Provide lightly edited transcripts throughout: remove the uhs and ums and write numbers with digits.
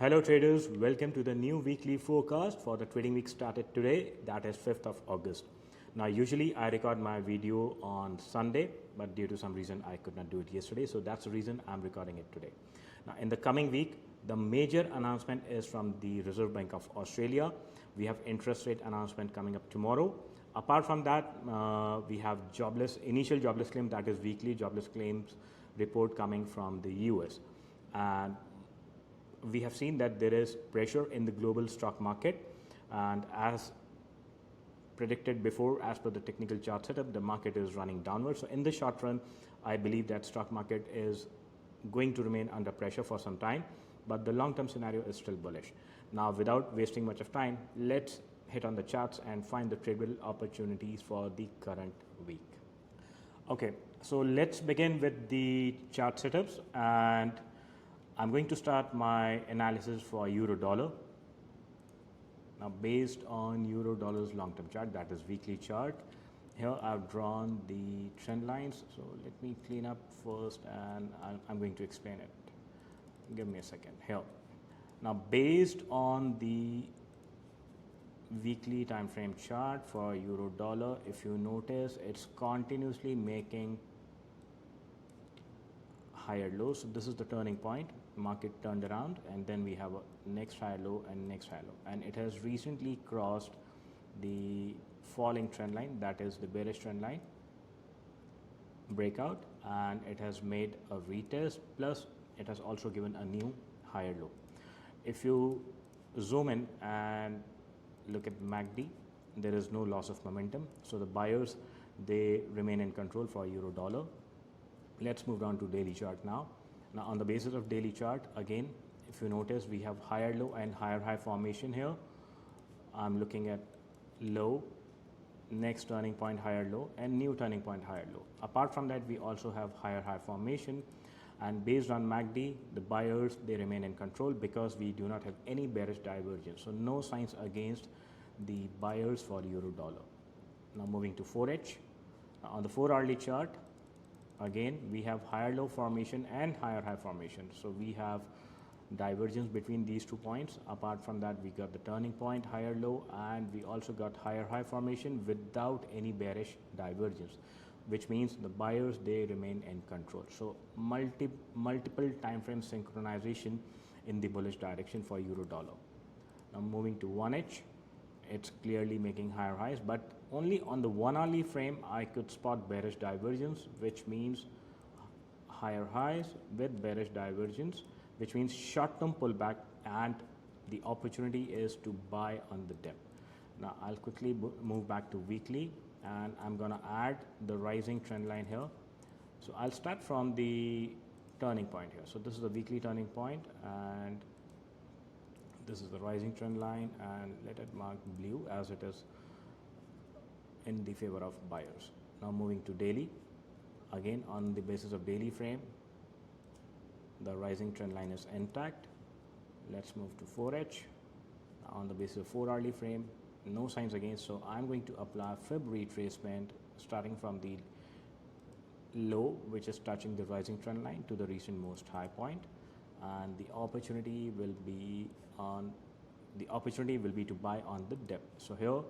Hello traders, welcome to the new weekly forecast for the trading week started today, that is 5th of August. Now usually I record my video on Sunday, but due to some reason I could not do it yesterday, so that's the reason I'm recording it today. Now in the coming week, the major announcement is from the Reserve Bank of Australia. We have interest rate announcement coming up tomorrow. Apart from that, we have initial jobless claim, that is weekly jobless claims report coming from the US. And we have seen that there is pressure in the global stock market, and as predicted before, as per the technical chart setup, the market is running downward. So in the short run, I believe that stock market is going to remain under pressure for some time, but the long-term scenario is still bullish. Now, without wasting much of time, let's hit on the charts and find the tradable opportunities for the current week. Okay, so let's begin with the chart setups, and I'm going to start my analysis for euro dollar. Now based on euro dollar's long-term chart, that is weekly chart, here I've drawn the trend lines. So let me clean up first and I'm going to explain it. Give me a second here. Now based on the weekly time frame chart for euro dollar, if you notice, it's continuously making higher lows. So this is the turning point. Market turned around, and then we have a next higher low and next higher low, and it has recently crossed the falling trend line, that is the bearish trend line breakout, and it has made a retest, plus it has also given a new higher low. If you zoom in and look at MACD, there is no loss of momentum, so the buyers, they remain in control for euro dollar. Let's move on to daily chart now. Now on the basis of daily chart, again, if you notice, we have higher low and higher high formation here. I'm looking at low, next turning point higher low, and new turning point higher low. Apart from that, we also have higher high formation, and based on MACD, the buyers, they remain in control because we do not have any bearish divergence, so no signs against the buyers for euro dollar. Now moving to 4H. On the 4-hourly chart, again, we have higher low formation and higher high formation. So we have divergence between these 2 points. Apart from that, we got the turning point, higher low, and we also got higher high formation without any bearish divergence, which means the buyers, they remain in control. So multiple time frame synchronization in the bullish direction for euro dollar. Now moving to 1H, it's clearly making higher highs, but only on the 1-hourly frame I could spot bearish divergence, which means higher highs with bearish divergence, which means short-term pullback, and the opportunity is to buy on the dip. Now I'll quickly move back to weekly, and I'm gonna add the rising trend line here. So I'll start from the turning point here. So this is the weekly turning point, and this is the rising trend line, and let it mark blue as it is in the favor of buyers. Now moving to daily, again on the basis of daily frame, the rising trend line is intact. Let's move to 4H. On the basis of 4-hourly frame, no signs against, so I'm going to apply fib retracement starting from the low, which is touching the rising trend line, to the recent most high point, and the opportunity will be to buy on the dip. So here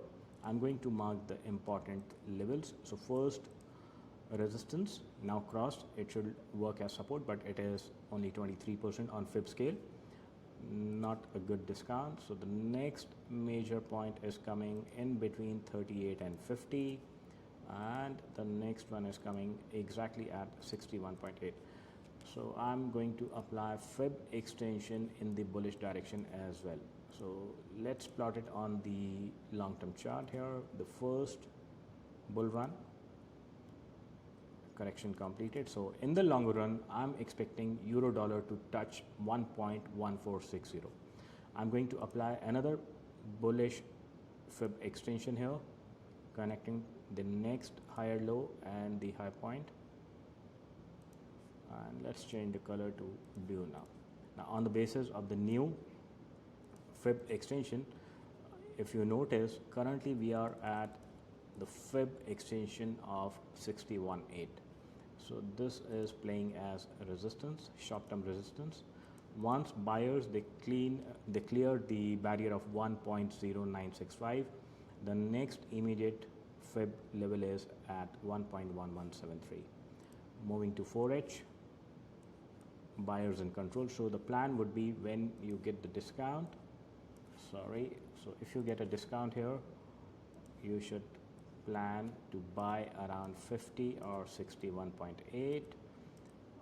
I'm going to mark the important levels. So first, resistance now crossed. It should work as support, but it is only 23% on fib scale, not a good discount. So the next major point is coming in between 38 and 50, and the next one is coming exactly at 61.8. So I'm going to apply fib extension in the bullish direction as well. So let's plot it on the long-term chart here. The first bull run, correction completed. So in the longer run, I'm expecting euro dollar to touch 1.1460. I'm going to apply another bullish fib extension here, connecting the next higher low and the high point. And let's change the color to blue now. Now on the basis of the new fib extension, if you notice, currently we are at the fib extension of 61.8. So this is playing as a resistance, short-term resistance. Once buyers they clear the barrier of 1.0965, the next immediate fib level is at 1.1173. Moving to 4H, buyers in control. So the plan would be, when you get the discount, so if you get a discount here, you should plan to buy around 50 or 61.8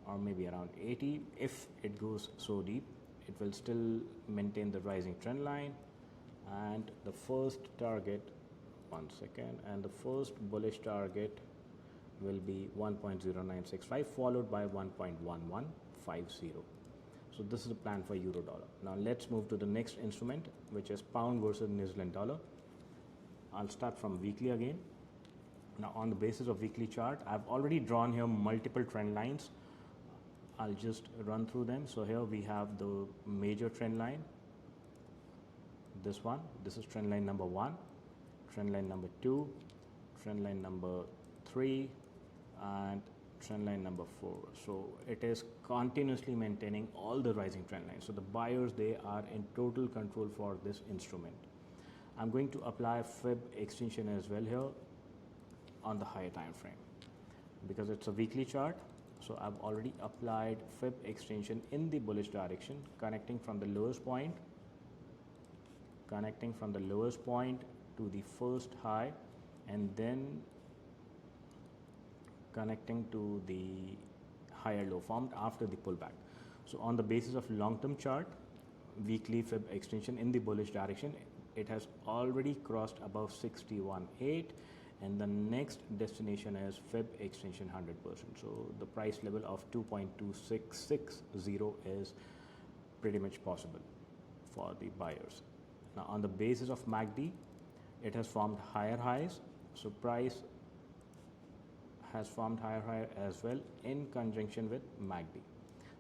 or maybe around 80. If it goes so deep, it will still maintain the rising trend line, and the first target, and the first bullish target will be 1.0965 followed by 1.1150. So this is the plan for euro dollar. Now let's move to the next instrument, which is pound versus New Zealand dollar. I'll start from weekly again. Now on the basis of weekly chart, I've already drawn here multiple trend lines. I'll just run through them. So here we have the major trend line, this one. This is trend line number 1, trend line number 2, trend line number 3, and trend line number 4. So it is continuously maintaining all the rising trend lines. So the buyers, they are in total control for this instrument. I'm going to apply fib extension as well here on the higher time frame because it's a weekly chart. So I've already applied fib extension in the bullish direction, connecting from the lowest point to the first high, and then connecting to the higher low formed after the pullback. So on the basis of long-term chart, weekly fib extension in the bullish direction, it has already crossed above 61.8, and the next destination is fib extension 100%. So the price level of 2.2660 is pretty much possible for the buyers. Now on the basis of MACD, it has formed higher highs. So price has formed higher high as well in conjunction with MACD.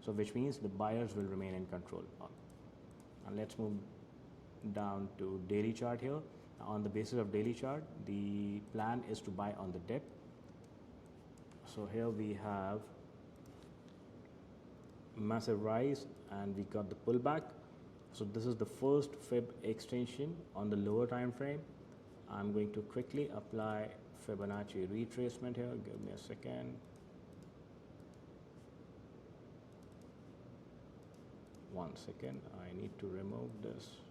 So which means the buyers will remain in control. And let's move down to daily chart here. On the basis of daily chart, the plan is to buy on the dip. So here we have massive rise and we got the pullback. So this is the first fib extension on the lower time frame. I'm going to quickly apply Fibonacci retracement here. Give me a second. One second, I need to remove this.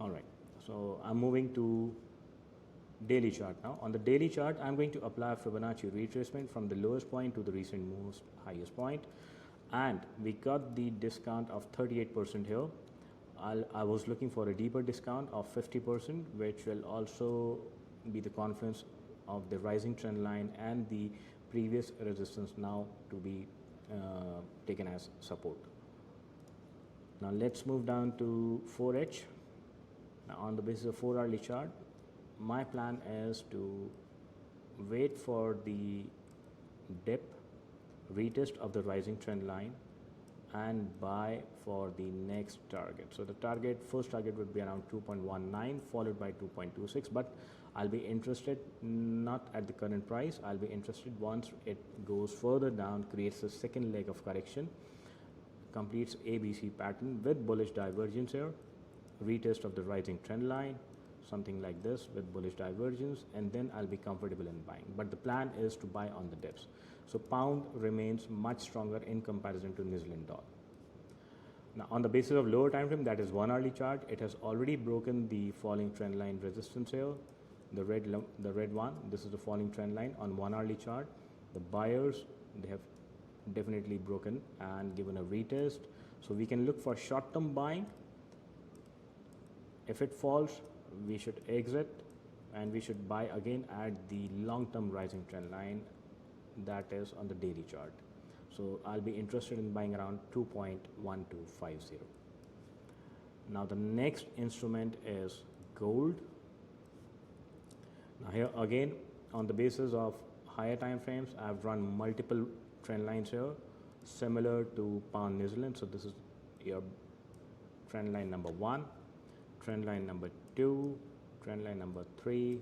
All right, so I'm moving to daily chart now. On the daily chart, I'm going to apply Fibonacci retracement from the lowest point to the recent most highest point, and we got the discount of 38% here. I was looking for a deeper discount of 50%, which will also be the confluence of the rising trend line and the previous resistance now to be taken as support. Now let's move down to 4H. Now on the basis of 4-hourly chart, my plan is to wait for the dip, retest of the rising trend line, and buy for the next target. So the first target would be around 2.19 followed by 2.26, but I'll be interested not at the current price. I'll be interested once it goes further down, creates a second leg of correction, completes ABC pattern with bullish divergence here, retest of the rising trend line, something like this with bullish divergence, and then I'll be comfortable in buying. But the plan is to buy on the dips. So pound remains much stronger in comparison to New Zealand dollar. Now on the basis of lower time frame, that is 1-hourly chart, it has already broken the falling trend line resistance here, the red one. This is the falling trend line on 1-hourly chart. The buyers, they have definitely broken and given a retest. So we can look for short-term buying. If it falls, we should exit and we should buy again at the long-term rising trend line, that is on the daily chart. So I'll be interested in buying around 2.1250. Now the next instrument is gold. Now here again, on the basis of higher time frames, I've run multiple trend lines here similar to pound New Zealand. So this is your trend line number 1, trend line number 2, trend line number 3,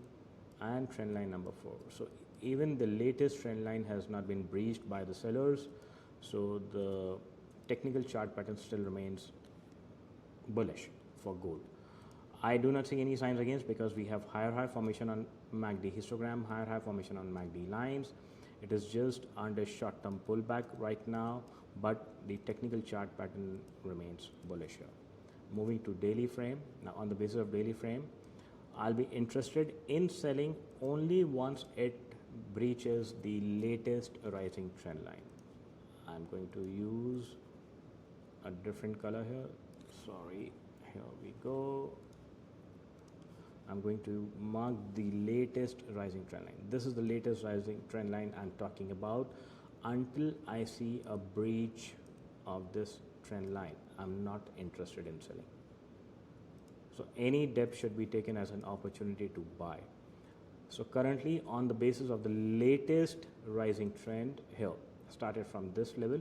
and trend line number 4. So even the latest trend line has not been breached by the sellers, so the technical chart pattern still remains bullish for gold. I do not see any signs against, because we have higher high formation on MACD histogram, higher high formation on MACD lines. It is just under short term pullback right now, but the technical chart pattern remains bullish here. Moving to daily frame. Now on the basis of daily frame, I'll be interested in selling only once it breaches the latest rising trend line. I'm going to use a different color here. Sorry, here we go. I'm going to mark the latest rising trend line. This is the latest rising trend line I'm talking about. Until I see a breach of this trend line, I'm not interested in selling. So any dip should be taken as an opportunity to buy. So currently, on the basis of the latest rising trend here, started from this level.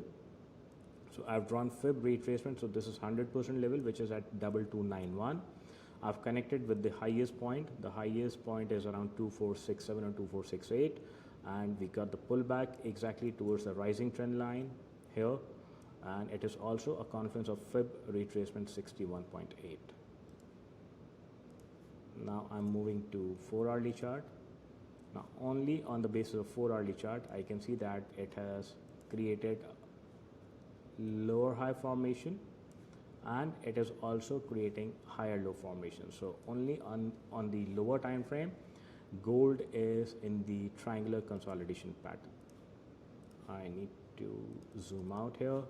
So I've drawn fib retracement. So this is 100% level, which is at 2291. I've connected with the highest point. The highest point is around 2467 or 2468, and we got the pullback exactly towards the rising trend line here, and it is also a confluence of fib retracement 61.8. Now I'm moving to 4-hourly chart. Now only on the basis of 4-hourly chart, I can see that it has created lower high formation, and it is also creating higher low formation. So only on the lower time frame, gold is in the triangular consolidation pattern. I need to zoom out here,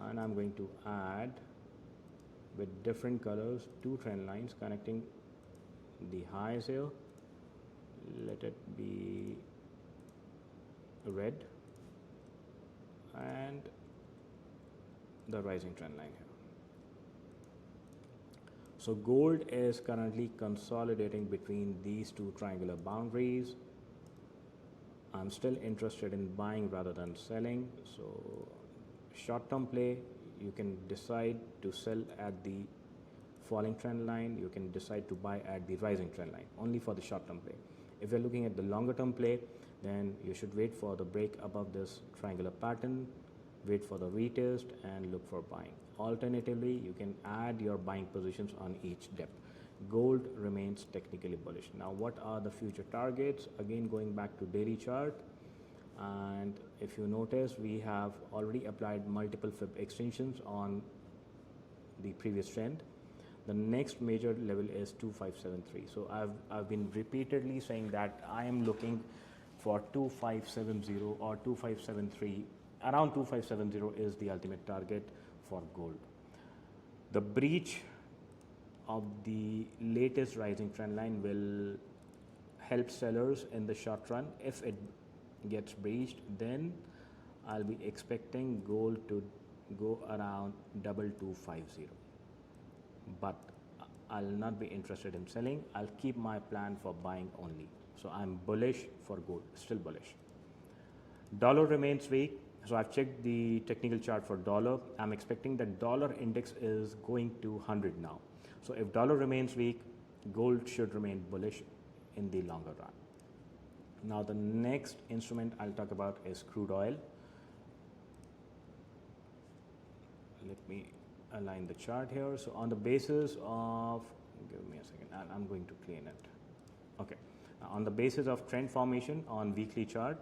and I'm going to add with different colors 2 trend lines connecting the highs here. Let it be red, and the rising trend line here. So gold is currently consolidating between these 2 triangular boundaries. I'm still interested in buying rather than selling. So short term play, you can decide to sell at the falling trend line, you can decide to buy at the rising trend line, only for the short term play. If you're looking at the longer term play, then you should wait for the break above this triangular pattern, wait for the retest, and look for buying. Alternatively, you can add your buying positions on each dip. Gold remains technically bullish. Now what are the future targets? Again, going back to daily chart, and if you notice, we have already applied multiple fib extensions on the previous trend. The next major level is 2573. So I've been repeatedly saying that I am looking for 2570 or 2573. Around 2570 is the ultimate target for gold. The breach of the latest rising trend line will help sellers in the short run. If it gets breached, then I'll be expecting gold to go around 2250. But I'll not be interested in selling. I'll keep my plan for buying only. So I'm bullish for gold, still bullish. Dollar remains weak. So I've checked the technical chart for dollar. I'm expecting that dollar index is going to 100 now. So if dollar remains weak, gold should remain bullish in the longer run. Now the next instrument I'll talk about is crude oil. Let me align the chart here. So on the basis of, give me a second, I'm going to clean it. Okay. Now on the basis of trend formation on weekly chart,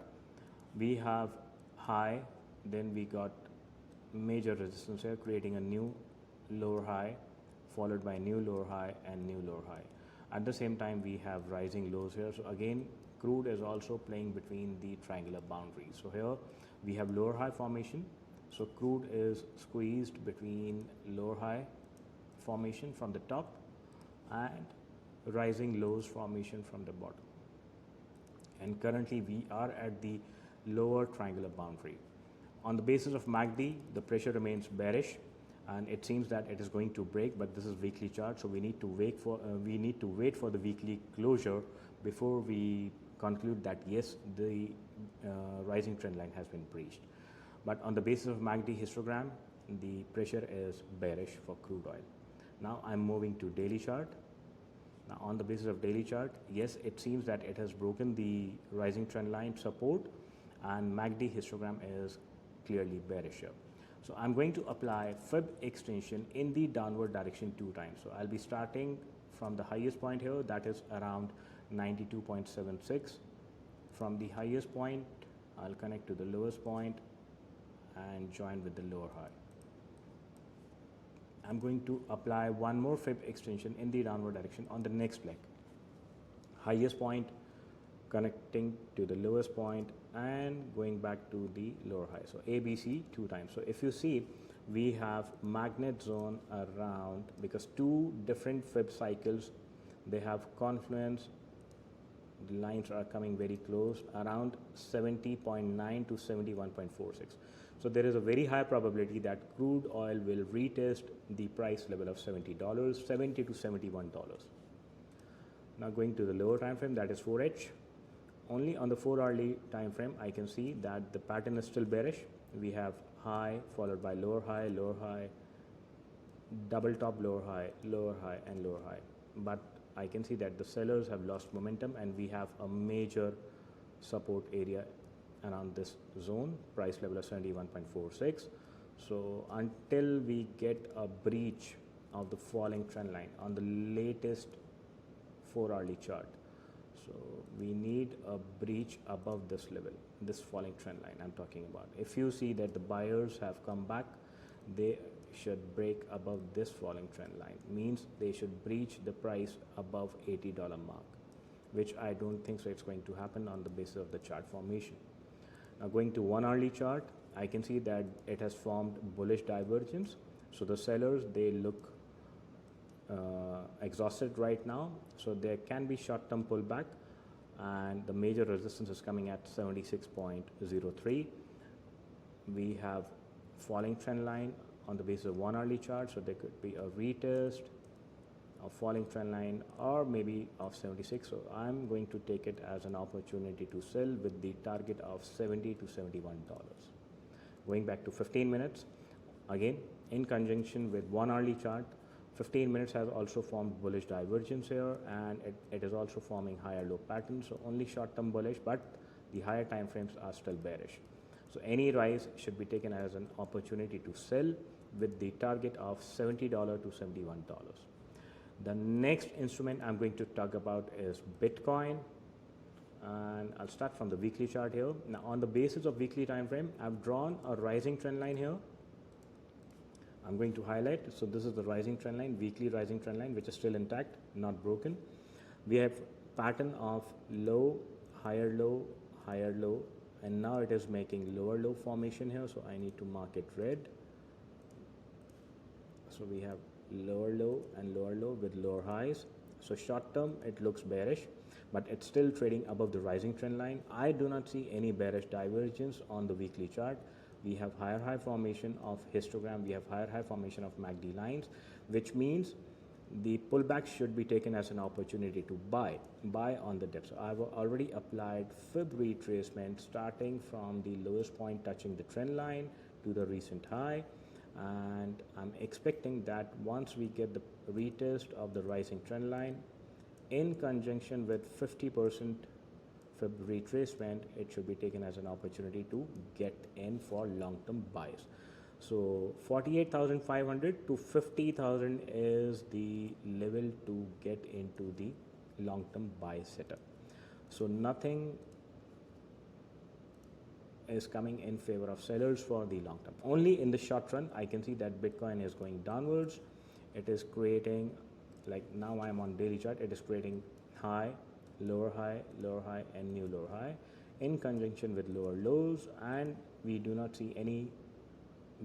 we have high, then we got major resistance here, creating a new lower high, followed by new lower high and new lower high. At the same time, we have rising lows here. So again, crude is also playing between the triangular boundaries. So here we have lower high formation. So crude is squeezed between lower high formation from the top and rising lows formation from the bottom. And currently we are at the lower triangular boundary. On the basis of MACD, the pressure remains bearish, and it seems that it is going to break, but this is weekly chart, so we need to wait for the weekly closure before we conclude that yes, the rising trend line has been breached. But on the basis of MACD histogram, the pressure is bearish for crude oil. Now I'm moving to daily chart. Now on the basis of daily chart, yes, it seems that it has broken the rising trend line support, and MACD histogram is clearly bearish here. So I'm going to apply fib extension in the downward direction 2 times. So I'll be starting from the highest point here, that is around 92.76. From the highest point, I'll connect to the lowest point and join with the lower high. I'm going to apply one more fib extension in the downward direction on the next leg. Highest point connecting to the lowest point and going back to the lower high. So ABC 2 times. So if you see, we have magnet zone around, because 2 different fib cycles, they have confluence. The lines are coming very close, around 70.9 to 71.46. So there is a very high probability that crude oil will retest the price level of $70, $70 to $71. Now going to the lower time frame, that is 4H. Only on the 4-hourly time frame, I can see that the pattern is still bearish. We have high followed by lower high, double top, lower high, and lower high. But I can see that the sellers have lost momentum, and we have a major support area around this zone, price level of 71.46. So until we get a breach of the falling trend line on the latest 4-hourly chart, so we need a breach above this level, this falling trend line I'm talking about. If you see that the buyers have come back, they should break above this falling trend line, means they should breach the price above $80 mark, which I don't think so it's going to happen on the basis of the chart formation. Now going to 1-hourly chart, I can see that it has formed bullish divergence. So the sellers, they look exhausted right now, so there can be short-term pullback, and the major resistance is coming at 76.03. We have falling trend line on the basis of 1-hourly chart, so there could be a retest of falling trend line or maybe of 76. So I'm going to take it as an opportunity to sell with the target of $70 to $71. Going back to 15 minutes, again in conjunction with 1-hourly chart, 15 minutes has also formed bullish divergence here, and it is also forming higher low pattern. So only short-term bullish, but the higher time frames are still bearish. So any rise should be taken as an opportunity to sell with the target of $70 to $71. The next instrument I'm going to talk about is Bitcoin, and I'll start from the weekly chart here. Now on the basis of weekly time frame, I've drawn a rising trend line here. I'm going to highlight. So this is the rising trend line, weekly rising trend line, which is still intact, not broken. We have pattern of low, higher low, and now it is making lower low formation here. So I need to mark it red. So we have lower low and lower low with lower highs. So short term it looks bearish, but it's still trading above the rising trend line. I do not see any bearish divergence on the weekly chart. We have higher high formation of histogram, we have higher high formation of MACD lines, which means the pullback should be taken as an opportunity to buy on the dip. So I've already applied fib retracement starting from the lowest point touching the trend line to the recent high, and I'm expecting that once we get the retest of the rising trend line in conjunction with 50% fib retracement, it should be taken as an opportunity to get in for long-term buys. So 48,500 to 50,000 is the level to get into the long-term buy setup. So nothing is coming in favor of sellers for the long term. Only in the short run, I can see that Bitcoin is going downwards. It is creating, like now I am on daily chart, it is creating high, lower high, and new lower high in conjunction with lower lows, and we do not see any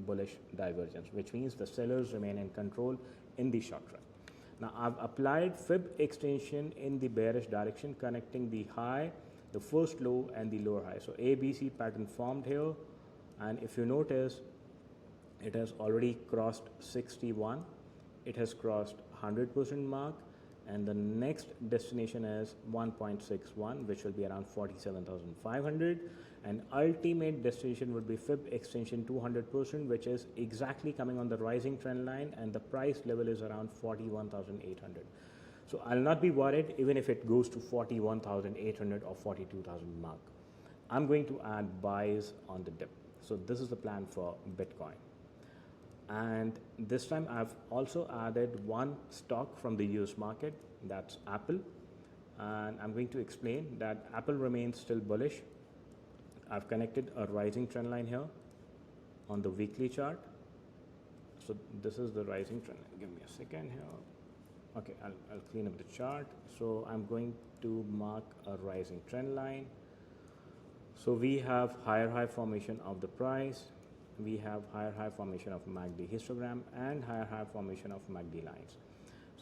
bullish divergence, which means the sellers remain in control in the short run. Now I've applied fib extension in the bearish direction, connecting the high, the first low, and the lower high. So ABC pattern formed here, and if you notice, it has already crossed 61, it has crossed 100% mark, and the next destination is 1.61, which will be around 47,500, and ultimate destination would be fib extension 200%, which is exactly coming on the rising trend line, and the price level is around 41,800. So I'll not be worried even if it goes to 41,800 or 42,000 mark. I'm going to add buys on the dip. So this is the plan for Bitcoin. And this time I've also added one stock from the US market, that's Apple. And I'm going to explain that Apple remains still bullish. I've connected a rising trend line here on the weekly chart. So this is the rising trend line. Give me a second here. Okay, I'll clean up the chart. So I'm going to mark a rising trend line. So we have higher high formation of the price. We have higher high formation of MACD histogram and higher high formation of MACD lines.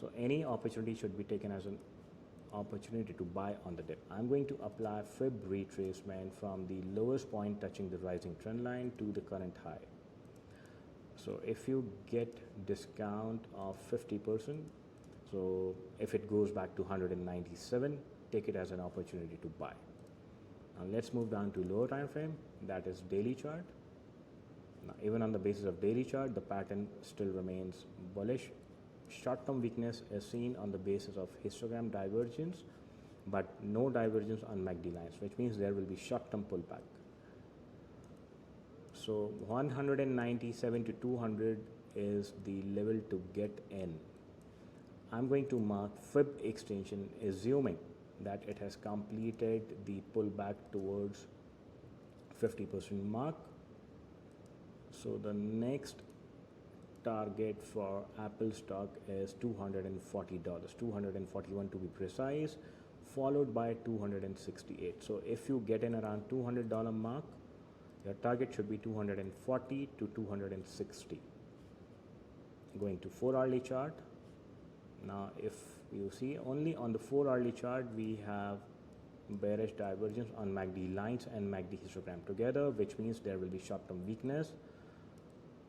So any opportunity should be taken as an opportunity to buy on the dip. I'm going to apply fib retracement from the lowest point touching the rising trend line to the current high. So if you get discount of 50%, so if it goes back to 197, take it as an opportunity to buy. Now let's move down to lower time frame, that is daily chart. Now even on the basis of daily chart, the pattern still remains bullish. Short-term weakness is seen on the basis of histogram divergence, but no divergence on MACD lines, which means there will be short-term pullback. So 197 to 200 is the level to get in. I'm going to mark fib extension, assuming that it has completed the pullback towards 50% mark. So the next target for Apple stock is $240, 241 to be precise, followed by 268. So if you get in around $200 mark, your target should be 240 to 260. Going to 4-hourly chart. Now if you see only on the 4-hourly chart, we have bearish divergence on MACD lines and MACD histogram together, which means there will be short-term weakness.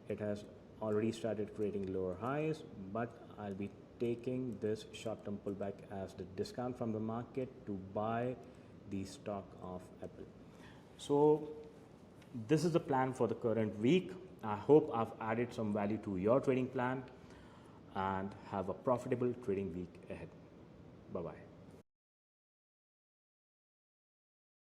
It has already started creating lower highs, but I'll be taking this short-term pullback as the discount from the market to buy the stock of Apple. So this is the plan for the current week. I hope I've added some value to your trading plan, and have a profitable trading week ahead. Bye-bye.